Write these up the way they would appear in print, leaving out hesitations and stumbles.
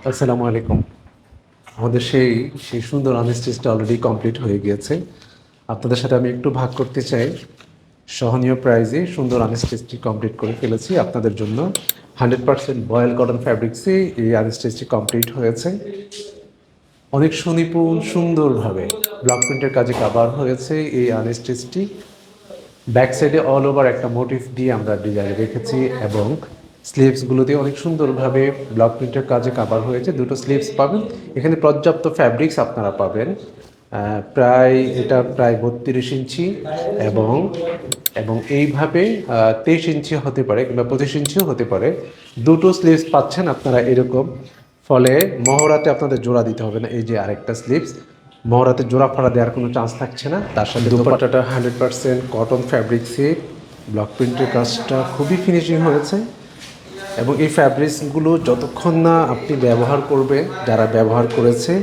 আসসালামু আলাইকুম। আমাদের সেই সুন্দর আনস্টিচটা অলরেডি কমপ্লিট হয়ে গিয়েছে। আপনাদের সাথে আমি একটু ভাগ করতে চাই। সহনীয় প্রাইজে সুন্দর আনস্টিচটি কমপ্লিট করে ফেলেছি আপনাদের জন্য। 100% বয়েল কটন ফ্যাব্রিক্সে এই আনস্টিচটি কমপ্লিট হয়েছে। অনেক সুনিপুণ সুন্দরভাবে ব্লক প্রিন্টের কাজে কাভার হয়েছে এই আনস্টিচটি। ব্যাক সাইডে অল ওভার একটা মোটিভ দিয়ে আমরা ডিজাইন রেখেছি এবং স্লিভসগুলোতে অনেক সুন্দরভাবে ব্লক প্রিন্টের কাজে কাভার হয়েছে। দুটো স্লিভস পাবেন, এখানে পর্যাপ্ত ফ্যাব্রিক্স আপনারা পাবেন। এটা প্রায় 32 ইঞ্চি এবং এবং এইভাবে 23 ইঞ্চি হতে পারে কিংবা 25 ইঞ্চিও হতে পারে। দুটো স্লিভস পাচ্ছেন আপনারা এরকম। ফলে মহড়াতে আপনাদের জোড়া দিতে হবে না। এই যে আরেকটা স্লিভস, মহড়াতে জোড়া ফাড়া দেওয়ার কোনো চান্স থাকছে না। তার সাথে দোপাট্টাটা 100% কটন ফ্যাব্রিক্সে ব্লক প্রিন্টের কাজটা খুবই ফিনিশিং হয়েছে। এবং এই ফ্যাব্রিক্সগুলো যতক্ষণ না আপনি ব্যবহার করবেন, যারা ব্যবহার করেছে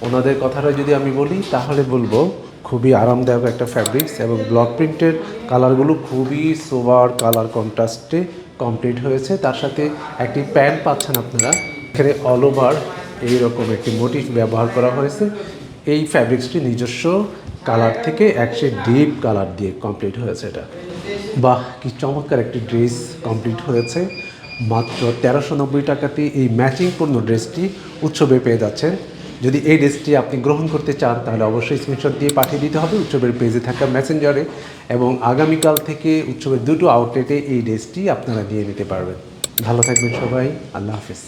ওনাদের কথাটা যদি আমি বলি তাহলে বলবো খুবই আরামদায়ক একটা ফ্যাব্রিক্স এবং ব্লক প্রিন্টের কালারগুলো খুবই সোবার কালার কন্ট্রাস্টে কমপ্লিট হয়েছে। তার সাথে একটি প্যান্ট পাচ্ছেন আপনারা, এখানে অল ওভার এইরকম একটি মোটিভ ব্যবহার করা হয়েছে। এই ফ্যাব্রিক্সটি নিজস্ব কালার থেকে একশো ডিপ কালার দিয়ে কমপ্লিট হয়েছে। এটা বাহ, কি চমৎকার একটি ড্রেস কমপ্লিট হয়েছে। মাত্র 1390 টাকাতে এই ম্যাচিং পূর্ণ ড্রেসটি উৎসবে পেয়ে যাচ্ছেন। যদি এই ড্রেসটি আপনি গ্রহণ করতে চান তাহলে অবশ্যই স্ক্রিনশট দিয়ে পাঠিয়ে দিতে হবে উৎসবের পেজে থাকা মেসেঞ্জারে, এবং আগামীকাল থেকে উৎসবের দুটো আউটলেটে এই ড্রেসটি আপনারা নিয়ে নিতে পারবেন। ভালো থাকবেন সবাই, আল্লাহ হাফেজ।